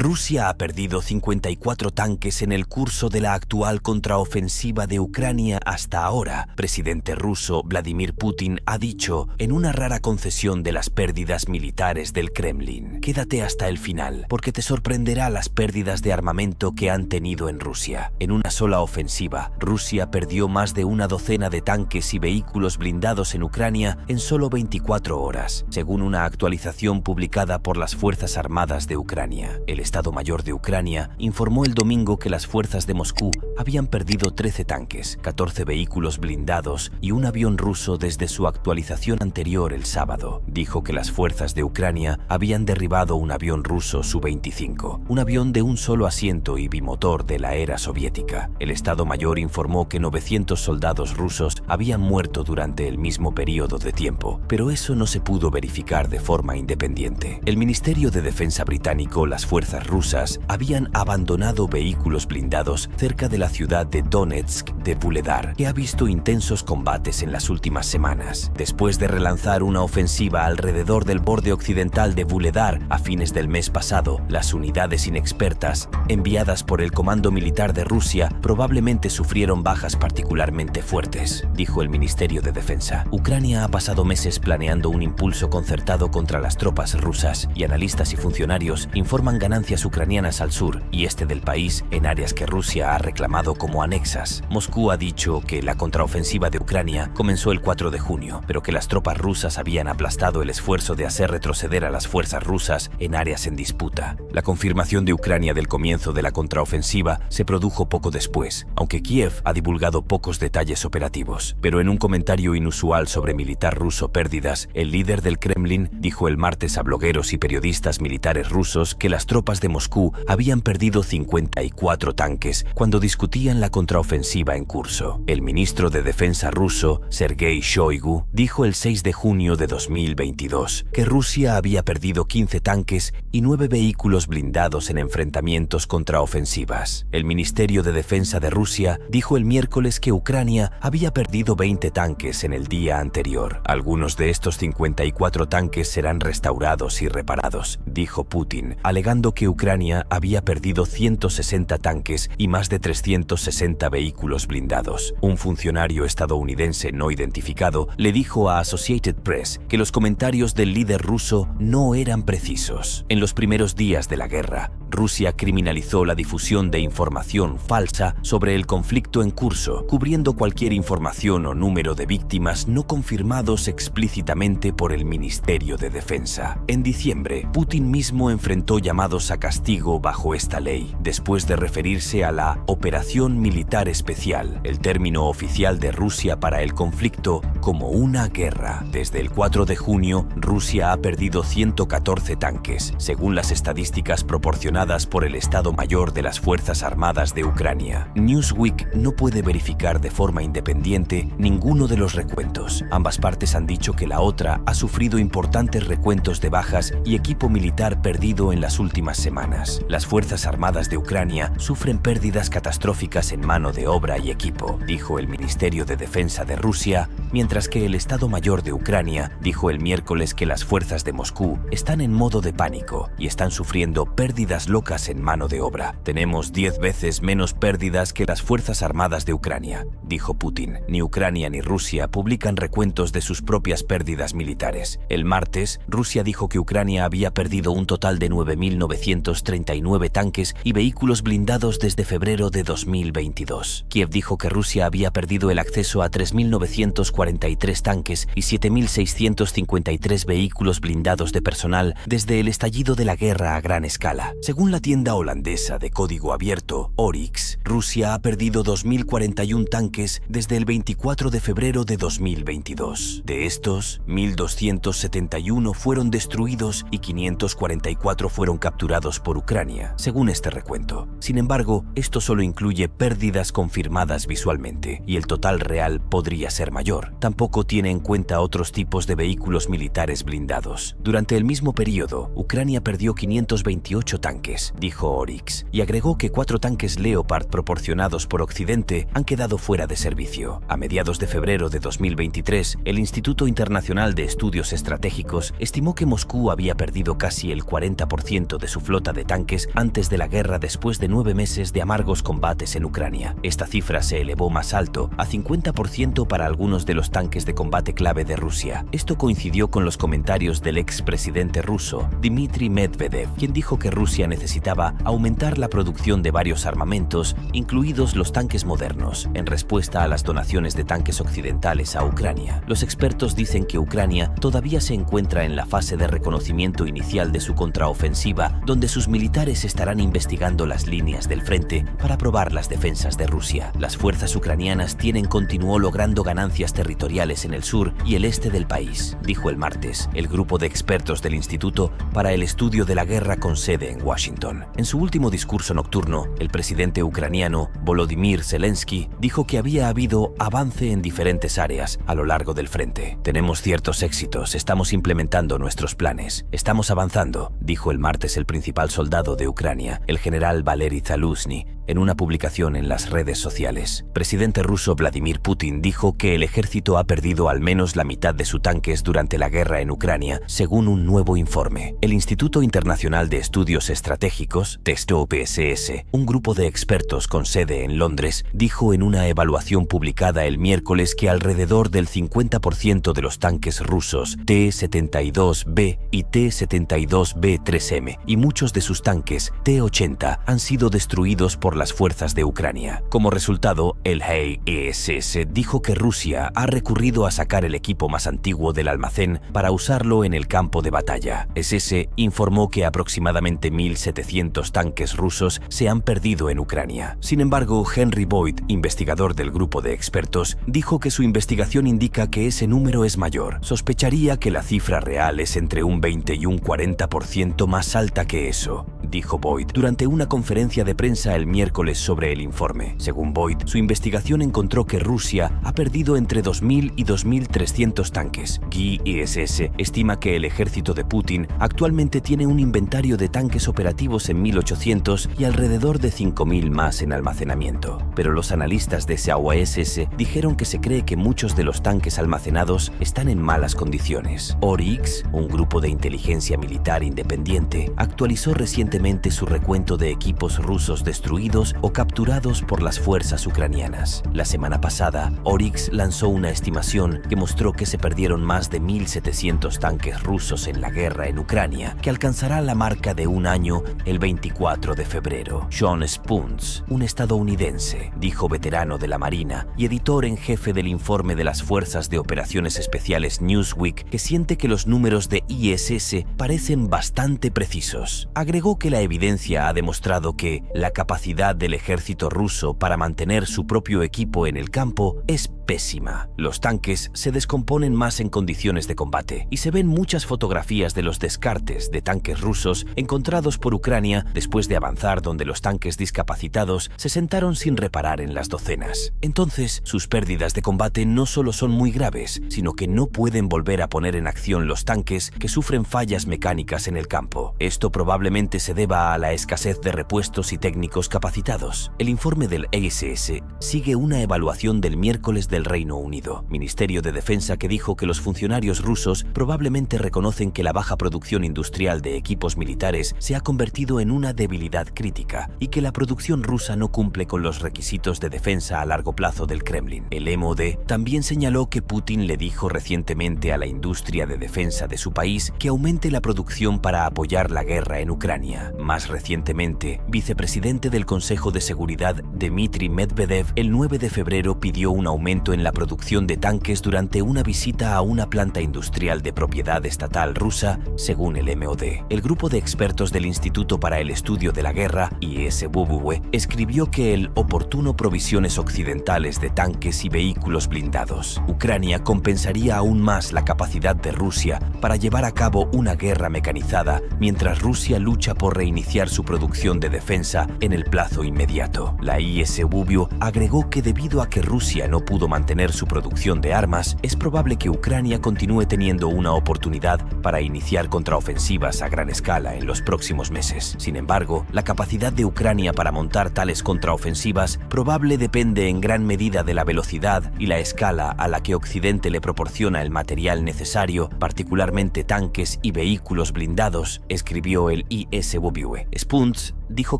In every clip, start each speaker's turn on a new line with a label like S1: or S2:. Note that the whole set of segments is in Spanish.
S1: Rusia ha perdido 54 tanques en el curso de la actual contraofensiva de Ucrania hasta ahora. Presidente ruso Vladimir Putin ha dicho en una rara concesión de las pérdidas militares del Kremlin: quédate hasta el final, porque te sorprenderá las pérdidas de armamento que han tenido en Rusia. En una sola ofensiva, Rusia perdió más de una docena de tanques y vehículos blindados en Ucrania en solo 24 horas, según una actualización publicada por las Fuerzas Armadas de Ucrania. El Estado Mayor de Ucrania informó el domingo que las fuerzas de Moscú habían perdido 13 tanques, 14 vehículos blindados y un avión ruso desde su actualización anterior el sábado. Dijo que las fuerzas de Ucrania habían derribado un avión ruso Su-25, un avión de un solo asiento y bimotor de la era soviética. El Estado Mayor informó que 900 soldados rusos habían muerto durante el mismo periodo de tiempo, pero eso no se pudo verificar de forma independiente. El Ministerio de Defensa británico, las fuerzas rusas habían abandonado vehículos blindados cerca de la ciudad de Donetsk de Vuhledar, que ha visto intensos combates en las últimas semanas. Después de relanzar una ofensiva alrededor del borde occidental de Vuhledar a fines del mes pasado, las unidades inexpertas enviadas por el Comando Militar de Rusia probablemente sufrieron bajas particularmente fuertes, dijo el Ministerio de Defensa. Ucrania ha pasado meses planeando un impulso concertado contra las tropas rusas y analistas y funcionarios informan ganancias ucranianas al sur y este del país en áreas que Rusia ha reclamado como anexas. Moscú ha dicho que la contraofensiva de Ucrania comenzó el 4 de junio, pero que las tropas rusas habían aplastado el esfuerzo de hacer retroceder a las fuerzas rusas en áreas en disputa. La confirmación de Ucrania del comienzo de la contraofensiva se produjo poco después, aunque Kiev ha divulgado pocos detalles operativos. Pero en un comentario inusual sobre militar ruso pérdidas, el líder del Kremlin dijo el martes a blogueros y periodistas militares rusos que las tropas de Moscú habían perdido 54 tanques cuando discutían la contraofensiva en curso. El ministro de Defensa ruso, Sergei Shoigu, dijo el 6 de junio de 2022 que Rusia había perdido 15 tanques y 9 vehículos blindados en enfrentamientos contraofensivas. El Ministerio de Defensa de Rusia dijo el miércoles que Ucrania había perdido 20 tanques en el día anterior. Algunos de estos 54 tanques serán restaurados y reparados, dijo Putin, alegando que Ucrania había perdido 160 tanques y más de 360 vehículos blindados. Un funcionario estadounidense no identificado le dijo a Associated Press que los comentarios del líder ruso no eran precisos. En los primeros días de la guerra, Rusia criminalizó la difusión de información falsa sobre el conflicto en curso, cubriendo cualquier información o número de víctimas no confirmados explícitamente por el Ministerio de Defensa. En diciembre, Putin mismo enfrentó llamados a castigo bajo esta ley, después de referirse a la Operación Militar Especial, el término oficial de Rusia para el conflicto, como una guerra. Desde el 4 de junio, Rusia ha perdido 114 tanques, según las estadísticas proporcionadas por el Estado Mayor de las Fuerzas Armadas de Ucrania. Newsweek no puede verificar de forma independiente ninguno de los recuentos. Ambas partes han dicho que la otra ha sufrido importantes recuentos de bajas y equipo militar perdido en las últimas semanas. Las Fuerzas Armadas de Ucrania sufren pérdidas catastróficas en mano de obra y equipo, dijo el Ministerio de Defensa de Rusia, mientras que el Estado Mayor de Ucrania dijo el miércoles que las fuerzas de Moscú están en modo de pánico y están sufriendo pérdidas locas en mano de obra. Tenemos 10 veces menos pérdidas que las Fuerzas Armadas de Ucrania, dijo Putin. Ni Ucrania ni Rusia publican recuentos de sus propias pérdidas militares. El martes, Rusia dijo que Ucrania había perdido un total de 9.939 tanques y vehículos blindados desde febrero de 2022. Kiev dijo que Rusia había perdido el acceso a 3.943 tanques y 7.653 vehículos blindados de personal desde el estallido de la guerra a gran escala. Según la tienda holandesa de código abierto, Oryx, Rusia ha perdido 2.041 tanques desde el 24 de febrero de 2022. De estos, 1.271 fueron destruidos y 544 fueron capturados por Ucrania, según este recuento. Sin embargo, esto solo incluye pérdidas confirmadas visualmente, y el total real podría ser mayor. Tampoco tiene en cuenta otros tipos de vehículos militares blindados. Durante el mismo periodo, Ucrania perdió 528 tanques tanques, dijo Oryx, y agregó que 4 tanques Leopard proporcionados por Occidente han quedado fuera de servicio. A mediados de febrero de 2023, el Instituto Internacional de Estudios Estratégicos estimó que Moscú había perdido casi el 40% de su flota de tanques antes de la guerra después de 9 meses de amargos combates en Ucrania. Esta cifra se elevó más alto, a 50% para algunos de los tanques de combate clave de Rusia. Esto coincidió con los comentarios del expresidente ruso, Dmitry Medvedev, quien dijo que Rusia necesitaba aumentar la producción de varios armamentos, incluidos los tanques modernos, en respuesta a las donaciones de tanques occidentales a Ucrania. Los expertos dicen que Ucrania todavía se encuentra en la fase de reconocimiento inicial de su contraofensiva, donde sus militares estarán investigando las líneas del frente para probar las defensas de Rusia. Las fuerzas ucranianas continuó logrando ganancias territoriales en el sur y el este del país, dijo el martes el grupo de expertos del Instituto para el Estudio de la Guerra con sede en Washington. En su último discurso nocturno, el presidente ucraniano Volodymyr Zelensky dijo que había habido avance en diferentes áreas a lo largo del frente. Tenemos ciertos éxitos, estamos implementando nuestros planes, estamos avanzando, dijo el martes el principal soldado de Ucrania, el general Valery Zaluzny, en una publicación en las redes sociales. Presidente ruso Vladimir Putin dijo que el ejército ha perdido al menos la mitad de sus tanques durante la guerra en Ucrania, según un nuevo informe. El Instituto Internacional de Estudios Estratégicos, TSOPSS, un grupo de expertos con sede en Londres, dijo en una evaluación publicada el miércoles que alrededor del 50% de los tanques rusos T-72B y T-72B3M y muchos de sus tanques T-80 han sido destruidos por las fuerzas de Ucrania. Como resultado, el HESS dijo que Rusia ha recurrido a sacar el equipo más antiguo del almacén para usarlo en el campo de batalla. SS informó que aproximadamente 1.700 tanques rusos se han perdido en Ucrania. Sin embargo, Henry Boyd, investigador del grupo de expertos, dijo que su investigación indica que ese número es mayor. Sospecharía que la cifra real es entre un 20 y un 40% más alta que eso, dijo Boyd durante una conferencia de prensa el miércoles sobre el informe. Según Boyd, su investigación encontró que Rusia ha perdido entre 2.000 y 2.300 tanques. GISS estima que el ejército de Putin actualmente tiene un inventario de tanques operativos en 1.800 y alrededor de 5.000 más en almacenamiento. Pero los analistas de SAUSS dijeron que se cree que muchos de los tanques almacenados están en malas condiciones. Oryx, un grupo de inteligencia militar independiente, actualizó recientemente su recuento de equipos rusos destruidos o capturados por las fuerzas ucranianas. La semana pasada, Oryx lanzó una estimación que mostró que se perdieron más de 1.700 tanques rusos en la guerra en Ucrania, que alcanzará la marca de un año el 24 de febrero. Sean Spunz, un estadounidense, dijo veterano de la Marina y editor en jefe del informe de las Fuerzas de Operaciones Especiales Newsweek, que siente que los números de ISS parecen bastante precisos. Agregó que la evidencia ha demostrado que la capacidad del ejército ruso para mantener su propio equipo en el campo es pésima. Los tanques se descomponen más en condiciones de combate y se ven muchas fotografías de los descartes de tanques rusos encontrados por Ucrania después de avanzar, donde los tanques discapacitados se sentaron sin reparar en las docenas. Entonces, sus pérdidas de combate no solo son muy graves, sino que no pueden volver a poner en acción los tanques que sufren fallas mecánicas en el campo. Esto probablemente se deba a la escasez de repuestos y técnicos capacitados. El informe del ISS sigue una evaluación del miércoles del Reino Unido, Ministerio de Defensa, que dijo que los funcionarios rusos probablemente reconocen que la baja producción industrial de equipos militares se ha convertido en una debilidad crítica y que la producción rusa no cumple con los requisitos de defensa a largo plazo del Kremlin. El MOD también señaló que Putin le dijo recientemente a la industria de defensa de su país que aumente la producción para apoyar la guerra en Ucrania. Más recientemente, vicepresidente del Consejo de Seguridad Dmitry Medvedev el 9 de febrero pidió un aumento en la producción de tanques durante una visita a una planta industrial de propiedad estatal rusa, según el MOD. El grupo de expertos del Instituto para el Estudio de la Guerra, ISWW, escribió que el oportuno provisiones occidentales de tanques y vehículos blindados. Ucrania compensaría aún más la capacidad de Rusia para llevar a cabo una guerra mecanizada mientras Rusia lucha por reiniciar su producción de defensa en el plazo inmediato. La ISWW agregó que debido a que Rusia no pudo mantener su producción de armas, es probable que Ucrania continúe teniendo una oportunidad para iniciar contraofensivas a gran escala en los próximos meses. Sin embargo, la capacidad de Ucrania para montar tales contraofensivas probable depende en gran medida de la velocidad y la escala a la que Occidente le proporciona el material necesario, particularmente tanques y vehículos blindados, escribió el ISW. Spunz dijo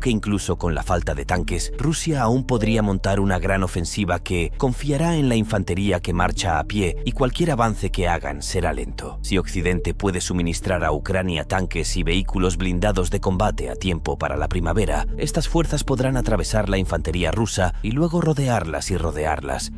S1: que incluso con la falta de tanques, Rusia aún podría montar una gran ofensiva que confiará en la infantería que marcha a pie y cualquier avance que hagan será lento. Si Occidente puede suministrar a Ucrania tanques y vehículos blindados de combate a tiempo para la primavera, estas fuerzas podrán atravesar la infantería rusa y luego rodearlas,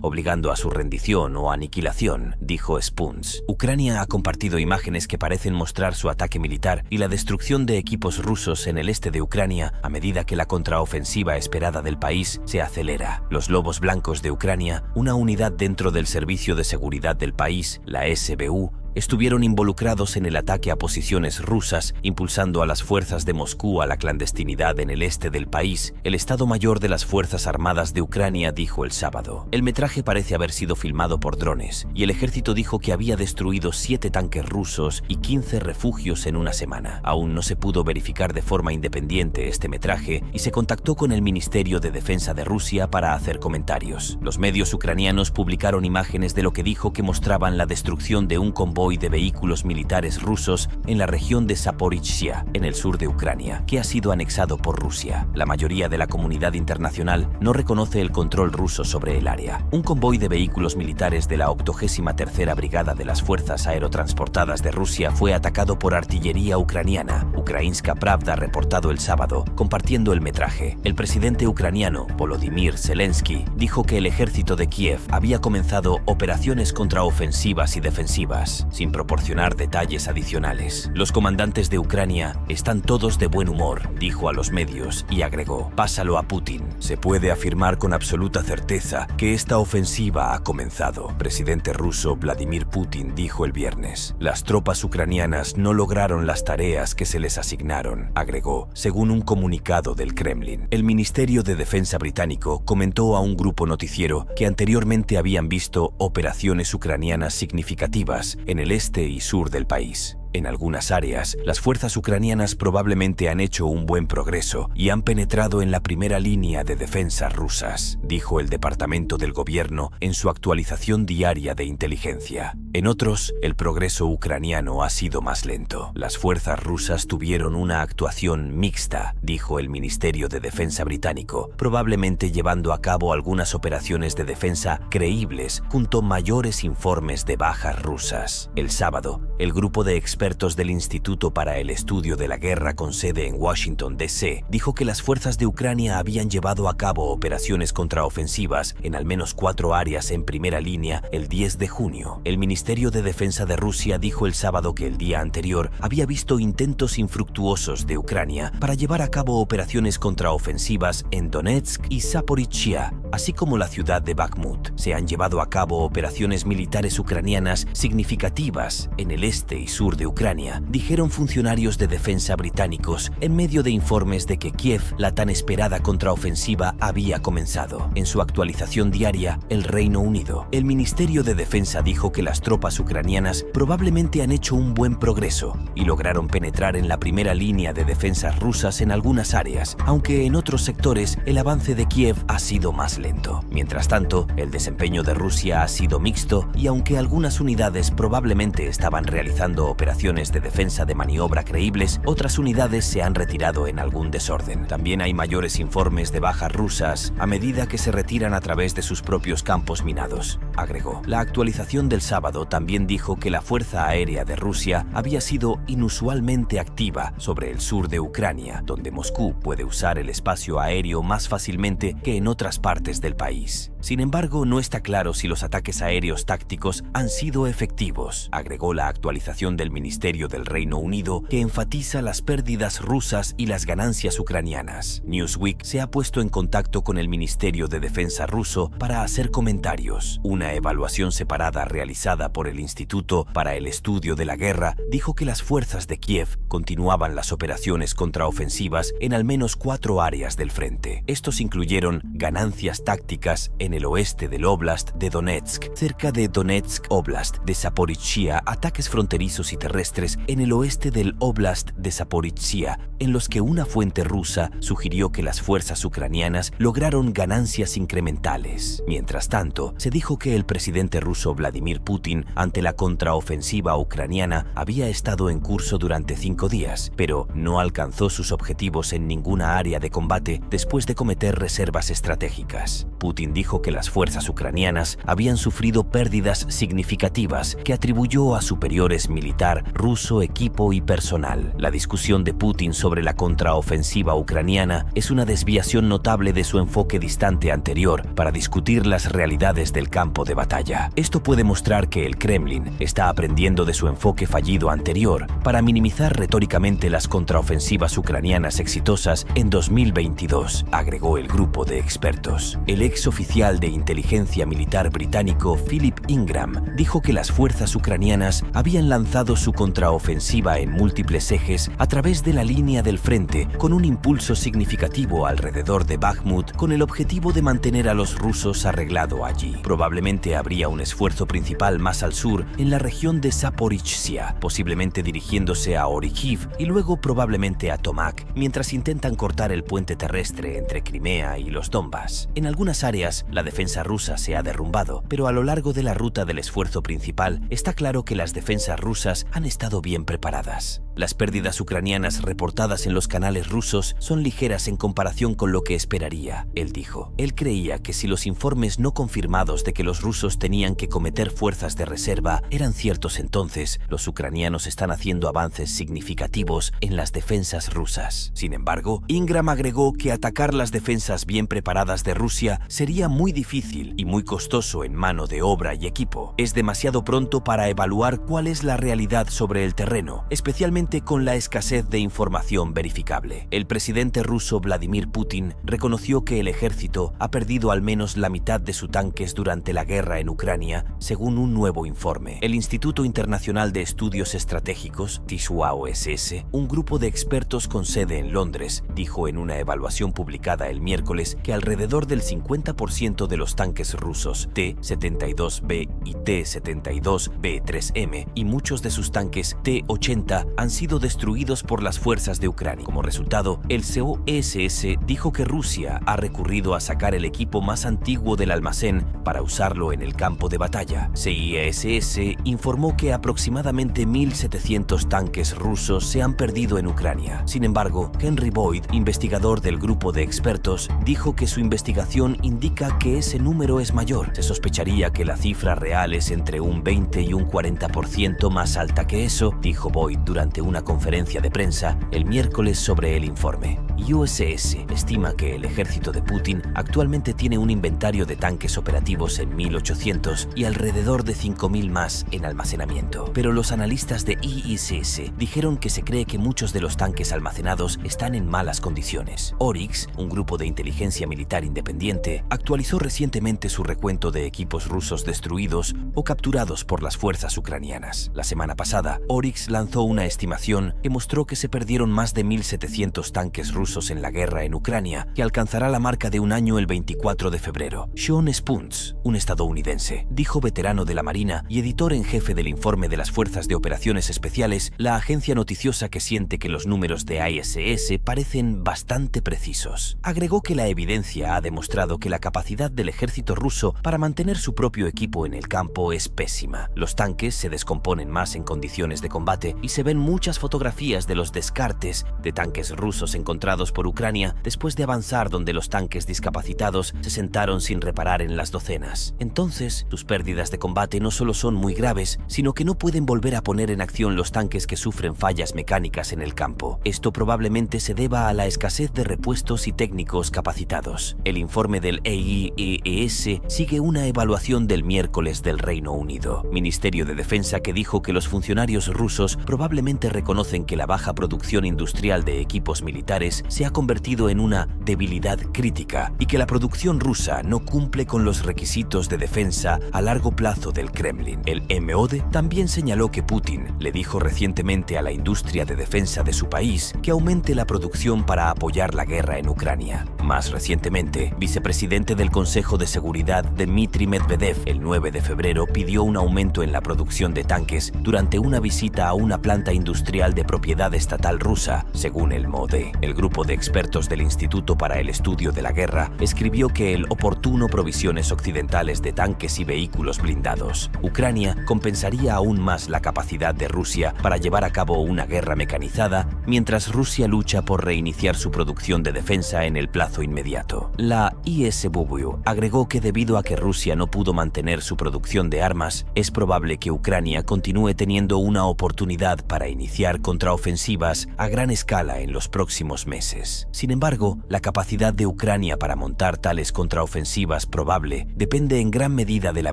S1: obligando a su rendición o aniquilación, dijo Spunz. Ucrania ha compartido imágenes que parecen mostrar su ataque militar y la destrucción de equipos rusos en el este de Ucrania a medida que la contraofensiva esperada del país se acelera. Los Lobos Blancos de Ucrania, una unidad dentro del Servicio de Seguridad del país, la SBU, estuvieron involucrados en el ataque a posiciones rusas, impulsando a las fuerzas de Moscú a la clandestinidad en el este del país. El Estado Mayor de las Fuerzas Armadas de Ucrania dijo el sábado. El metraje parece haber sido filmado por drones, y el ejército dijo que había destruido 7 tanques rusos y 15 refugios en una semana. Aún no se pudo verificar de forma independiente este metraje y se contactó con el Ministerio de Defensa de Rusia para hacer comentarios. Los medios ucranianos publicaron imágenes de lo que dijo que mostraban la destrucción de un convoy de vehículos militares rusos en la región de Zaporizhia, en el sur de Ucrania, que ha sido anexado por Rusia. La mayoría de la comunidad internacional no reconoce el control ruso sobre el área. Un convoy de vehículos militares de la 83ª Brigada de las Fuerzas Aerotransportadas de Rusia fue atacado por artillería ucraniana, Ukrainska Pravda reportado el sábado, compartiendo el metraje. El presidente ucraniano, Volodymyr Zelensky, dijo que el ejército de Kiev había comenzado operaciones contraofensivas y defensivas, sin proporcionar detalles adicionales. Los comandantes de Ucrania están todos de buen humor, dijo a los medios, y agregó: pásalo a Putin. Se puede afirmar con absoluta certeza que esta ofensiva ha comenzado. Presidente ruso Vladimir Putin dijo el viernes: las tropas ucranianas no lograron las tareas que se les asignaron, agregó, según un comunicado del Kremlin. El Ministerio de Defensa británico comentó a un grupo noticiero que anteriormente habían visto operaciones ucranianas significativas en el este y sur del país. En algunas áreas, las fuerzas ucranianas probablemente han hecho un buen progreso y han penetrado en la primera línea de defensa rusas, dijo el Departamento del Gobierno en su actualización diaria de inteligencia. En otros, el progreso ucraniano ha sido más lento. Las fuerzas rusas tuvieron una actuación mixta, dijo el Ministerio de Defensa británico, probablemente llevando a cabo algunas operaciones de defensa creíbles junto a mayores informes de bajas rusas. El sábado, el grupo de expertos del Instituto para el Estudio de la Guerra con sede en Washington, D.C., dijo que las fuerzas de Ucrania habían llevado a cabo operaciones contraofensivas en al menos 4 áreas en primera línea el 10 de junio. El Ministerio de Defensa de Rusia dijo el sábado que el día anterior había visto intentos infructuosos de Ucrania para llevar a cabo operaciones contraofensivas en Donetsk y Zaporizhia, así como la ciudad de Bakhmut. Se han llevado a cabo operaciones militares ucranianas significativas en el este y sur de Ucrania, dijeron funcionarios de defensa británicos en medio de informes de que Kiev, la tan esperada contraofensiva, había comenzado. En su actualización diaria, el Reino Unido, el Ministerio de Defensa dijo que las tropas ucranianas probablemente han hecho un buen progreso y lograron penetrar en la primera línea de defensas rusas en algunas áreas, aunque en otros sectores el avance de Kiev ha sido más lento. Mientras tanto, el desempeño de Rusia ha sido mixto y aunque algunas unidades probablemente estaban realizando operaciones de defensa de maniobra creíbles, otras unidades se han retirado en algún desorden. También hay mayores informes de bajas rusas a medida que se retiran a través de sus propios campos minados, agregó. La actualización del sábado también dijo que la Fuerza Aérea de Rusia había sido inusualmente activa sobre el sur de Ucrania, donde Moscú puede usar el espacio aéreo más fácilmente que en otras partes del país. Sin embargo, no está claro si los ataques aéreos tácticos han sido efectivos, agregó la actualización del Ministerio del Reino Unido, que enfatiza las pérdidas rusas y las ganancias ucranianas. Newsweek se ha puesto en contacto con el Ministerio de Defensa ruso para hacer comentarios. Una evaluación separada realizada por el Instituto para el Estudio de la Guerra dijo que las fuerzas de Kiev continuaban las operaciones contraofensivas en al menos 4 áreas del frente. Estos incluyeron ganancias tácticas en en el oeste del Oblast de Donetsk, cerca de Donetsk Oblast de Zaporizhia, ataques fronterizos y terrestres en el oeste del Oblast de Zaporizhia, en los que una fuente rusa sugirió que las fuerzas ucranianas lograron ganancias incrementales. Mientras tanto, se dijo que el presidente ruso Vladimir Putin, ante la contraofensiva ucraniana, había estado en curso durante 5 días, pero no alcanzó sus objetivos en ninguna área de combate después de cometer reservas estratégicas. Putin dijo que las fuerzas ucranianas habían sufrido pérdidas significativas que atribuyó a superiores militar, ruso, equipo y personal. La discusión de Putin sobre la contraofensiva ucraniana es una desviación notable de su enfoque distante anterior para discutir las realidades del campo de batalla. Esto puede mostrar que el Kremlin está aprendiendo de su enfoque fallido anterior para minimizar retóricamente las contraofensivas ucranianas exitosas en 2022, agregó el grupo de expertos. El ex oficial de inteligencia militar británico Philip Ingram dijo que las fuerzas ucranianas habían lanzado su contraofensiva en múltiples ejes a través de la línea del frente, con un impulso significativo alrededor de Bakhmut, con el objetivo de mantener a los rusos arreglado allí. Probablemente habría un esfuerzo principal más al sur, en la región de Zaporizhia, posiblemente dirigiéndose a Orikhiv y luego probablemente a Tomak, mientras intentan cortar el puente terrestre entre Crimea y los Donbas. En algunas áreas, la defensa rusa se ha derrumbado, pero a lo largo de la ruta del esfuerzo principal, está claro que las defensas rusas han estado bien preparadas. Las pérdidas ucranianas reportadas en los canales rusos son ligeras en comparación con lo que esperaría, él dijo. Él creía que si los informes no confirmados de que los rusos tenían que cometer fuerzas de reserva eran ciertos, entonces los ucranianos están haciendo avances significativos en las defensas rusas. Sin embargo, Ingram agregó que atacar las defensas bien preparadas de Rusia sería muy difícil y muy costoso en mano de obra y equipo. Es demasiado pronto para evaluar cuál es la realidad sobre el terreno, especialmente con la escasez de información verificable. El presidente ruso Vladimir Putin reconoció que el ejército ha perdido al menos la mitad de sus tanques durante la guerra en Ucrania, según un nuevo informe. El Instituto Internacional de Estudios Estratégicos, TISUA-OSS, un grupo de expertos con sede en Londres, dijo en una evaluación publicada el miércoles que alrededor del 50% de los tanques rusos T-72B y T-72B3M y muchos de sus tanques T-80 han sido destruidos por las fuerzas de Ucrania. Como resultado, el COSS dijo que Rusia ha recurrido a sacar el equipo más antiguo del almacén para usarlo en el campo de batalla. CISS informó que aproximadamente 1.700 tanques rusos se han perdido en Ucrania. Sin embargo, Henry Boyd, investigador del grupo de expertos, dijo que su investigación indica que ese número es mayor. Se sospecharía que la cifra real es entre un 20 y un 40% más alta que eso, dijo Boyd durante una conferencia de prensa el miércoles sobre el informe. USS estima que el ejército de Putin actualmente tiene un inventario de tanques operativos en 1.800 y alrededor de 5.000 más en almacenamiento. Pero los analistas de IISS dijeron que se cree que muchos de los tanques almacenados están en malas condiciones. Oryx, un grupo de inteligencia militar independiente, actualizó recientemente su recuento de equipos rusos destruidos o capturados por las fuerzas ucranianas. La semana pasada, Oryx lanzó una estimación que mostró que se perdieron más de 1.700 tanques rusos en la guerra en Ucrania, que alcanzará la marca de un año el 24 de febrero. Sean Spunts, un estadounidense, dijo veterano de la Marina y editor en jefe del informe de las Fuerzas de Operaciones Especiales, la agencia noticiosa que siente que los números de ISS parecen bastante precisos. Agregó que la evidencia ha demostrado que la capacidad del ejército ruso para mantener su propio equipo en el campo es pésima. Los tanques se descomponen más en condiciones de combate y se ven muchas fotografías de los descartes de tanques rusos encontrados por Ucrania después de avanzar, donde los tanques discapacitados se sentaron sin reparar en las docenas. Entonces, sus pérdidas de combate no solo son muy graves, sino que no pueden volver a poner en acción los tanques que sufren fallas mecánicas en el campo. Esto probablemente se deba a la escasez de repuestos y técnicos capacitados. El informe del EIEES sigue una evaluación del miércoles del Reino Unido, Ministerio de Defensa, que dijo que los funcionarios rusos probablemente reconocen que la baja producción industrial de equipos militares se ha convertido en una debilidad crítica y que la producción rusa no cumple con los requisitos de defensa a largo plazo del Kremlin. El MOD también señaló que Putin le dijo recientemente a la industria de defensa de su país que aumente la producción para apoyar la guerra en Ucrania. Más recientemente, vicepresidente del Consejo de Seguridad Dmitry Medvedev el 9 de febrero pidió un aumento en la producción de tanques durante una visita a una planta industrial de propiedad estatal rusa, según el MOD. El grupo de expertos del Instituto para el Estudio de la Guerra escribió que el oportuno provisiones occidentales de tanques y vehículos blindados. Ucrania compensaría aún más la capacidad de Rusia para llevar a cabo una guerra mecanizada, mientras Rusia lucha por reiniciar su producción de defensa en el plazo inmediato. La ISBU agregó que debido a que Rusia no pudo mantener su producción de armas, es probable que Ucrania continúe teniendo una oportunidad para iniciar contraofensivas a gran escala en los próximos meses. Sin embargo, la capacidad de Ucrania para montar tales contraofensivas probable depende en gran medida de la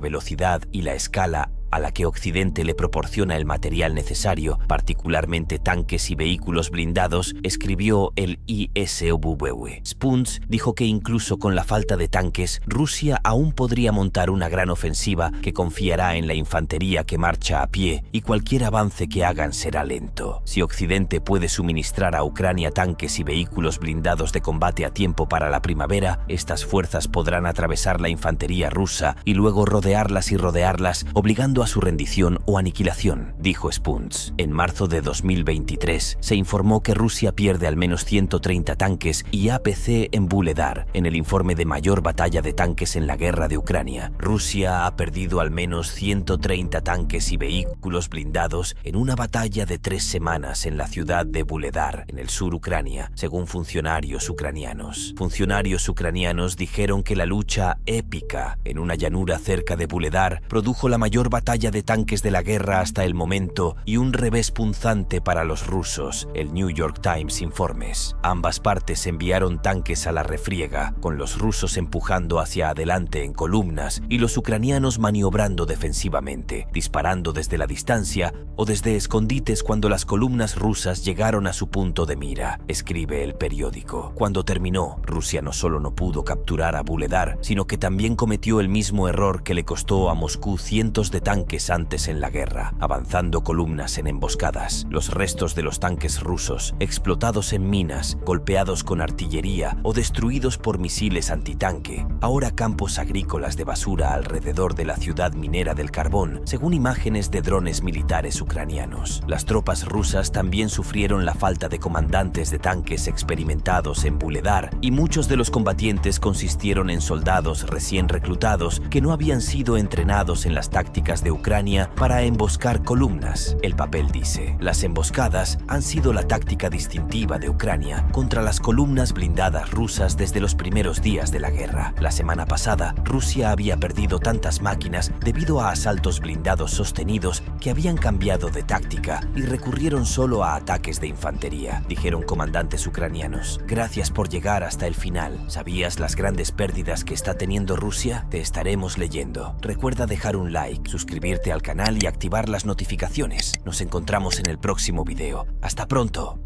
S1: velocidad y la escala a la que Occidente le proporciona el material necesario, particularmente tanques y vehículos blindados, escribió el ISBU. Spunz dijo que incluso con la falta de tanques, Rusia aún podría montar una gran ofensiva que confiará en la infantería que marcha a pie y cualquier avance que hagan será lento. Si Occidente puede suministrar a Ucrania tanques y vehículos blindados de combate a tiempo para la primavera, estas fuerzas podrán atravesar la infantería rusa y luego rodearlas, obligando a su rendición o aniquilación, dijo Spunz. En marzo de 2023 se informó que Rusia pierde al menos 130 tanques y APC en Vuhledar, en el informe de mayor batalla de tanques en la guerra de Ucrania. Rusia ha perdido al menos 130 tanques y vehículos blindados en una batalla de 3 semanas en la ciudad de Vuhledar, en el sur Ucrania, según funcionarios ucranianos. Funcionarios ucranianos dijeron que la lucha épica en una llanura cerca de Vuhledar produjo la mayor batalla de tanques de la guerra hasta el momento y un revés punzante para los rusos, el New York Times informes. Ambas partes enviaron tanques a la refriega, con los rusos empujando hacia adelante en columnas y los ucranianos maniobrando defensivamente, disparando desde la distancia o desde escondites cuando las columnas rusas llegaron a su punto de mira, escribe el periódico. Cuando terminó, Rusia no solo no pudo capturar a Vuhledar, sino que también cometió el mismo error que le costó a Moscú cientos de tanques antes en la guerra, avanzando columnas en emboscadas. Los restos de los tanques rusos, explotados en minas, golpeados con artillería o destruidos por misiles antitanque, ahora campos agrícolas de basura alrededor de la ciudad minera del carbón, según imágenes de drones militares ucranianos. Las tropas rusas también sufrieron la falta de comandantes de tanques experimentados en Vuhledar y muchos de los combatientes consistieron en soldados recién reclutados que no habían sido entrenados en las tácticas de Ucrania para emboscar columnas. El papel dice: las emboscadas han sido la táctica distintiva de Ucrania contra las columnas blindadas rusas desde los primeros días de la guerra. La semana pasada, Rusia había perdido tantas máquinas debido a asaltos blindados sostenidos que habían cambiado de táctica y recurrieron solo a ataques de infantería, dijeron comandantes ucranianos. Gracias por llegar hasta el final. ¿Sabías las grandes pérdidas que está teniendo Rusia? Te estaremos leyendo. Recuerda dejar un like, suscribirte al canal y activar las notificaciones. Nos encontramos en el próximo video. ¡Hasta pronto!